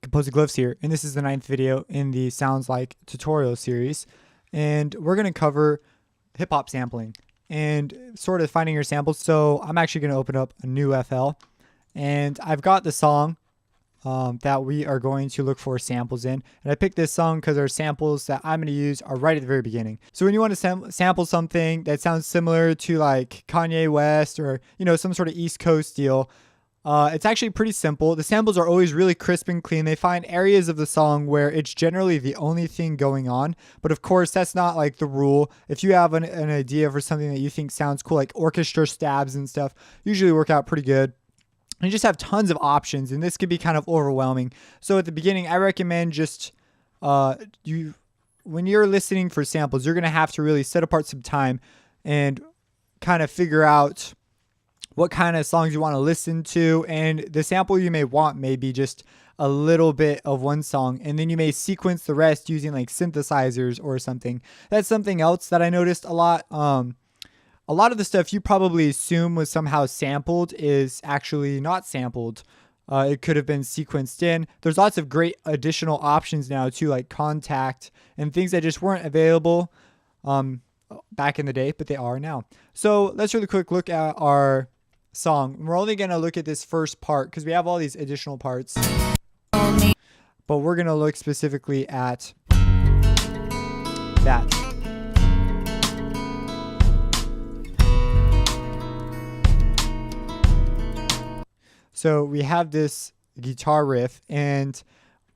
Composing Gloves here, and this is the 9th video in the Sounds Like tutorial series, and we're going to cover hip-hop sampling and sort of finding your samples. So I'm actually going to open up a new FL, and I've got the song that we are going to look for samples in, and I picked this song because our samples that I'm going to use are right at the very beginning. So when you want to sample something that sounds similar to like Kanye West or some sort of East Coast deal, it's actually pretty simple. The samples are always really crisp and clean. They find areas of the song where it's generally the only thing going on. But of course, that's not like the rule. If you have an idea for something that you think sounds cool, like orchestra stabs and stuff, usually work out pretty good. You just have tons of options, and this could be kind of overwhelming. So at the beginning, I recommend just when you're listening for samples, you're going to have to really set apart some time and kind of figure out what kind of songs you want to listen to, and the sample you may want may be just a little bit of one song, and then you may sequence the rest using like synthesizers or something. That's something else that I noticed a lot. A lot of the stuff you probably assume was somehow sampled is actually not sampled. It could have been sequenced in. There's lots of great additional options now too, like Contact and things that just weren't available back in the day, but they are now. So let's really quick look at our song. We're only going to look at this first part because we have all these additional parts, but we're going to look specifically at that. So we have this guitar riff, and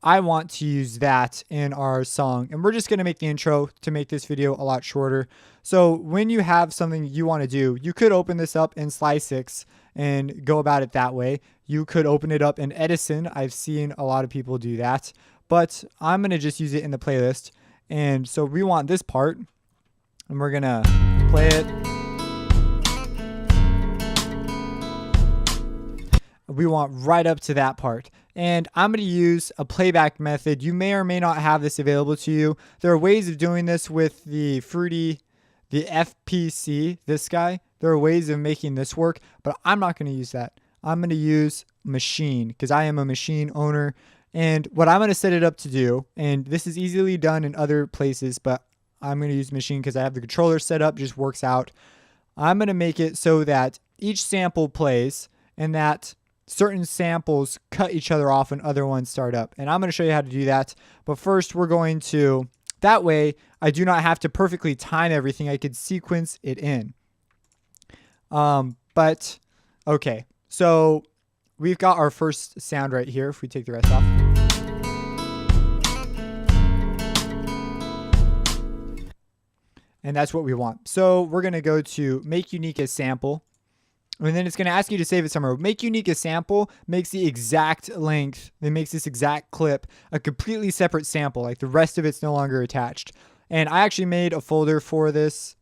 I want to use that in our song, and we're just going to make the intro to make this video a lot shorter. So when you have something you want to do, you could open this up in Sly 6 and go about it that way. You could open it up in Edison. I've seen a lot of people do that, but I'm going to just use it in the playlist. And so we want this part, and we're going to play it. We want right up to that part, and I'm going to use a playback method. You may or may not have this available to you. There are ways of doing this with the FPC, this guy. There are ways of making this work, but I'm not going to use that. I'm going to use Machine because I am a Machine owner, and what I'm going to set it up to do, and this is easily done in other places, but I'm going to use Machine because I have the controller set up, just works out. I'm going to make it so that each sample plays and that certain samples cut each other off and other ones start up. And I'm going to show you how to do that. But first, we're going to, that way, I do not have to perfectly time everything. I could sequence it in. But, okay. So, we've got our first sound right here, if we take the rest off. And that's what we want. So, we're going to go to Make Unique as Sample. And then it's going to ask you to save it somewhere. Make Unique a sample makes the exact length. It makes this exact clip a completely separate sample. Like the rest of it's no longer attached. And I actually made a folder for this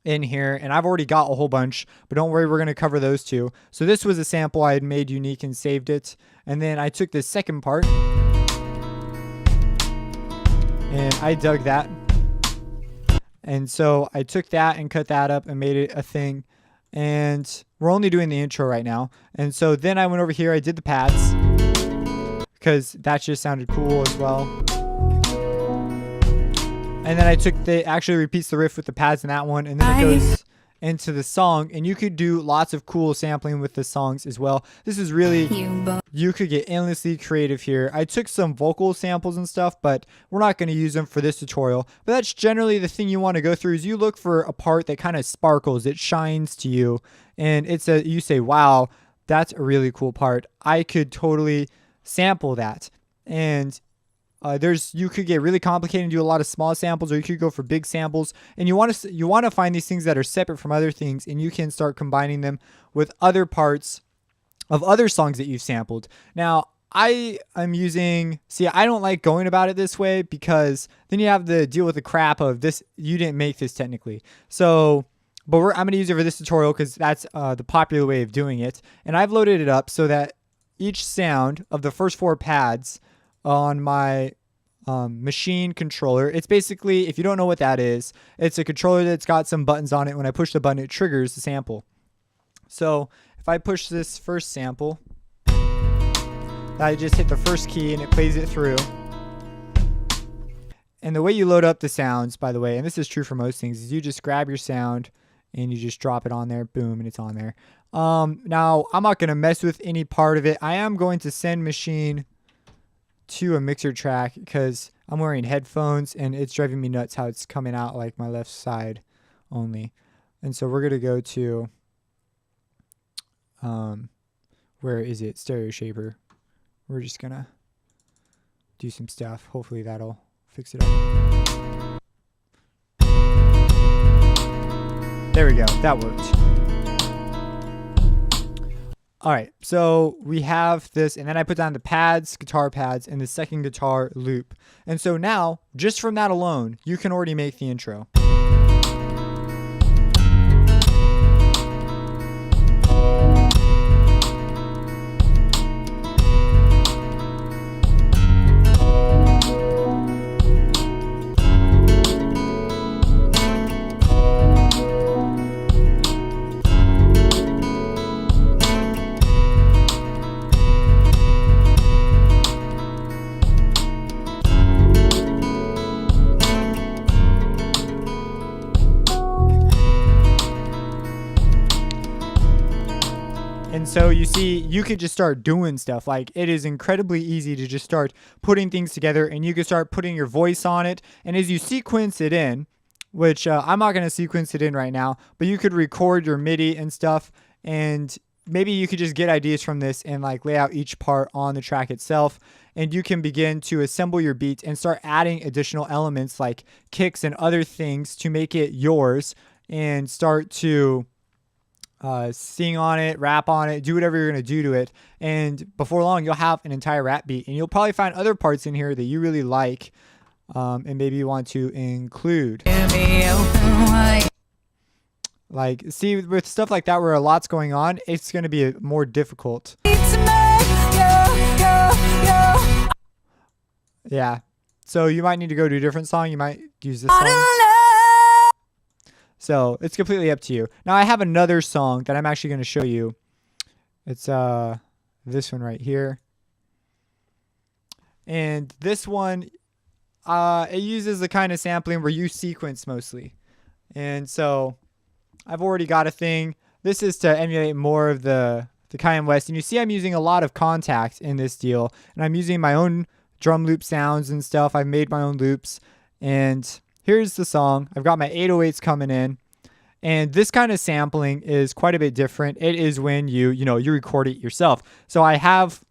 in here. And I've already got a whole bunch. But don't worry, we're going to cover those two. So this was a sample I had made unique and saved it. And then I took this second part. And I dug that. And so I took that and cut that up and made it a thing. And we're only doing the intro right now. And so then I went over here, I did the pads because that just sounded cool as well. And then I took actually repeats the riff with the pads in that one, and then it goes into the song, and you could do lots of cool sampling with the songs as well. This is really, you could get endlessly creative here. I took some vocal samples and stuff, but we're not going to use them for this tutorial. But that's generally the thing you want to go through is you look for a part that kind of sparkles, it shines to you, and you say, wow, that's a really cool part. I could totally sample that. And you could get really complicated and do a lot of small samples, or you could go for big samples, and you want to find these things that are separate from other things, and you can start combining them with other parts of other songs that you've sampled. Now, I don't like going about it this way because then you have to deal with the crap of this. You didn't make this technically. So, but I'm going to use it for this tutorial because that's the popular way of doing it. And I've loaded it up so that each sound of the first 4 pads on my Machine controller. It's basically, if you don't know what that is, it's a controller that's got some buttons on it. When I push the button, it triggers the sample. So if I push this first sample, I just hit the first key and it plays it through. And the way you load up the sounds, by the way, and this is true for most things, is you just grab your sound and you just drop it on there, boom, and it's on there. Now, I'm not going to mess with any part of it. I am going to send Machine to a mixer track because I'm wearing headphones and it's driving me nuts how it's coming out like my left side only. And so we're going to go to, where is it? Stereo Shaper. We're just going to do some stuff. Hopefully that'll fix it up. There we go. That worked. All right. So we have this, and then I put down the pads, guitar pads, and the second guitar loop. And so now, just from that alone, you can already make the intro. And so you see, you could just start doing stuff. Like, it is incredibly easy to just start putting things together, and you can start putting your voice on it. And as you sequence it in, which I'm not going to sequence it in right now, but you could record your MIDI and stuff, and maybe you could just get ideas from this and like lay out each part on the track itself. And you can begin to assemble your beats and start adding additional elements like kicks and other things to make it yours, and start to sing on it, rap on it, do whatever you're going to do to it. And before long, you'll have an entire rap beat, and you'll probably find other parts in here that you really like, and maybe you want to include. Like, see, with stuff like that where a lot's going on, it's going to be more difficult. Yeah. So you might need to go to a different song. You might use this song. So it's completely up to you. Now I have another song that I'm actually going to show you. It's this one right here. And this one, it uses the kind of sampling where you sequence mostly. And so I've already got a thing. This is to emulate more of the Kanye West. And you see I'm using a lot of contact in this deal. And I'm using my own drum loop sounds and stuff. I've made my own loops. And here's the song. I've got my 808s coming in. And this kind of sampling is quite a bit different. It is when you record it yourself. So I have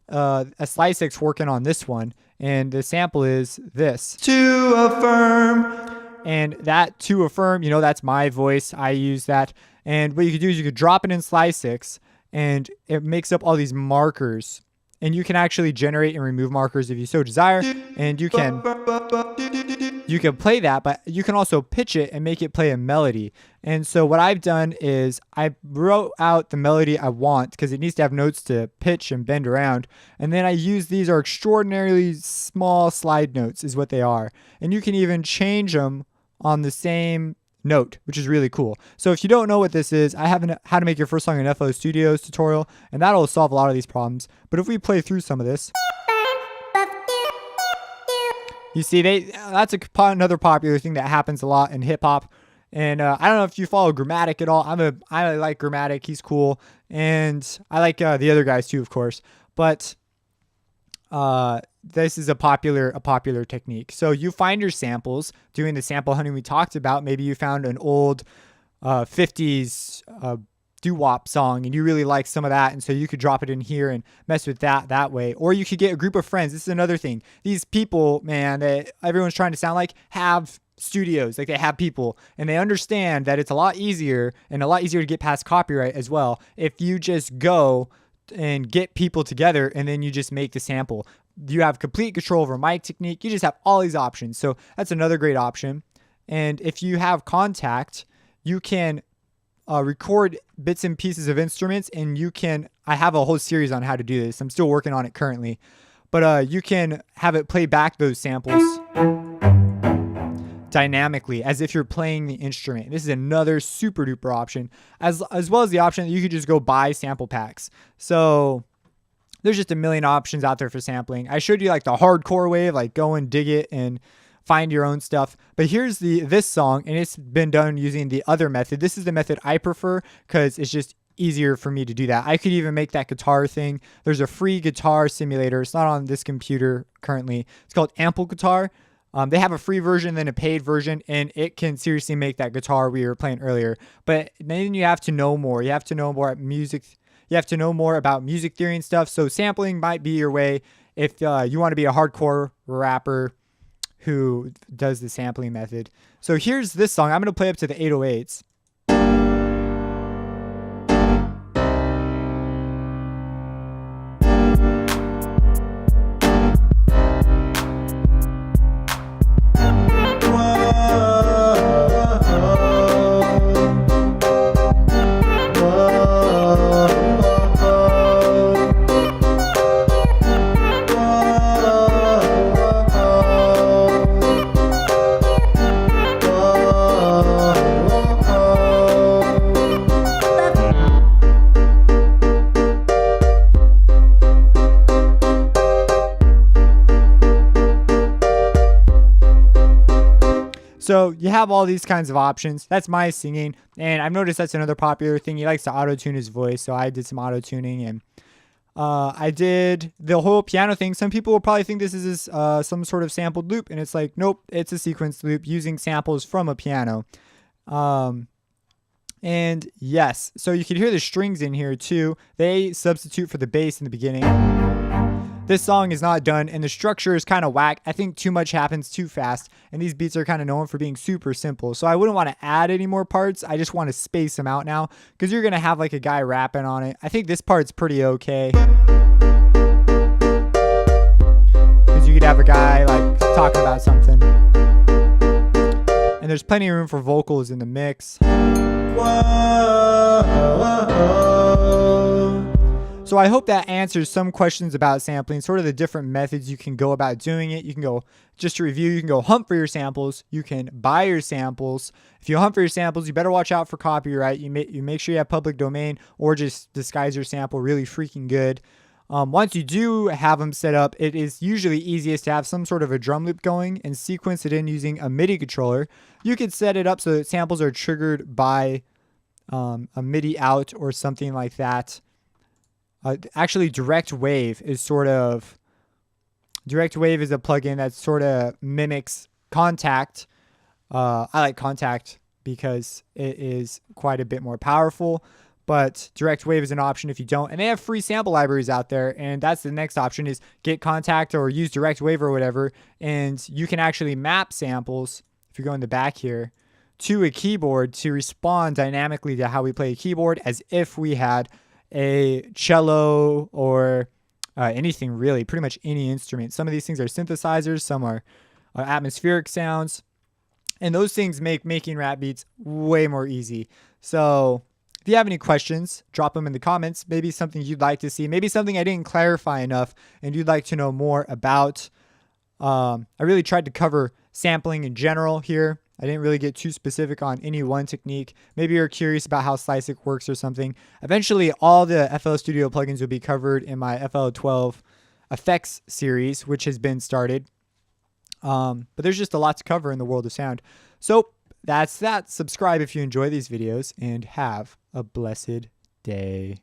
a Slide 6 working on this one. And the sample is this. To affirm. And that to affirm, that's my voice. I use that. And what you could do is you could drop it in Slide 6. And it makes up all these markers. And you can actually generate and remove markers if you so desire. And you can play that, but you can also pitch it and make it play a melody. And so what I've done is I wrote out the melody I want because it needs to have notes to pitch and bend around. And then I use these are extraordinarily small slide notes is what they are. And you can even change them on the same note, which is really cool. So if you don't know what this is, I have a how to make your first song in FL Studios tutorial, and that'll solve a lot of these problems. But if we play through some of this, you see that's another popular thing that happens a lot in hip hop. And I don't know if you follow Grammatic at all. I like Grammatic. He's cool, and I like the other guys too, of course. But this is a popular technique. So you find your samples doing the sample hunting we talked about. Maybe you found an old 50s doo-wop song and you really like some of that, and so you could drop it in here and mess with that way. Or you could get a group of friends. This is another thing. These people, man, that everyone's trying to sound like, have studios. Like, they have people, and they understand that it's a lot easier to get past copyright as well if you just go and get people together and then you just make the sample. You have complete control over mic technique. You just have all these options. So that's another great option. And if you have Contact, you can record bits and pieces of instruments, and I have a whole series on how to do this. I'm still working on it currently, but you can have it play back those samples dynamically as if you're playing the instrument. This is another super duper option, as well as the option that you could just go buy sample packs. So there's just a million options out there for sampling. I showed you like the hardcore way of like go and dig it and find your own stuff. But here's this song, and it's been done using the other method. This is the method I prefer because it's just easier for me to do that. I could even make that guitar thing. There's a free guitar simulator. It's not on this computer currently. It's called Ample Guitar. They have a free version, then a paid version, and it can seriously make that guitar we were playing earlier. But then you have to know more. You have to know more music. You have to know more about music theory and stuff. So sampling might be your way if you want to be a hardcore rapper who does the sampling method. So here's this song. I'm going to play up to the 808s. So you have all these kinds of options. That's my singing. And I've noticed that's another popular thing. He likes to auto-tune his voice. So I did some auto-tuning, and I did the whole piano thing. Some people will probably think this is some sort of sampled loop. And it's like, nope, it's a sequenced loop using samples from a piano. And yes, so you can hear the strings in here too. They substitute for the bass in the beginning. This song is not done, and the structure is kind of whack. I think too much happens too fast, and these beats are kind of known for being super simple. So I wouldn't want to add any more parts. I just want to space them out now because you're going to have like a guy rapping on it. I think this part's pretty okay. Because you could have a guy like talking about something. And there's plenty of room for vocals in the mix. So I hope that answers some questions about sampling, sort of the different methods you can go about doing it. You can go, just to review, you can go hunt for your samples. You can buy your samples. If you hunt for your samples, you better watch out for copyright. You make sure you have public domain, or just disguise your sample really freaking good. Once you do have them set up, it is usually easiest to have some sort of a drum loop going and sequence it in using a MIDI controller. You could set it up so that samples are triggered by a MIDI out or something like that. Actually, Direct Wave is a plugin that sort of mimics Contact. I like Contact because it is quite a bit more powerful, but Direct Wave is an option if you don't. And they have free sample libraries out there, and that's the next option is get Contact or use Direct Wave or whatever, and you can actually map samples, if you go in the back here, to a keyboard to respond dynamically to how we play a keyboard as if we had a cello or anything really, pretty much any instrument. Some of these things are synthesizers, some are atmospheric sounds, and those things make making rap beats way more easy. So if you have any questions, drop them in the comments. Maybe something you'd like to see, maybe something I didn't clarify enough and you'd like to know more about. I really tried to cover sampling in general here. I didn't really get too specific on any one technique. Maybe you're curious about how Sliceik works or something. Eventually, all the FL Studio plugins will be covered in my FL12 effects series, which has been started. But there's just a lot to cover in the world of sound. So that's that. Subscribe if you enjoy these videos, and have a blessed day.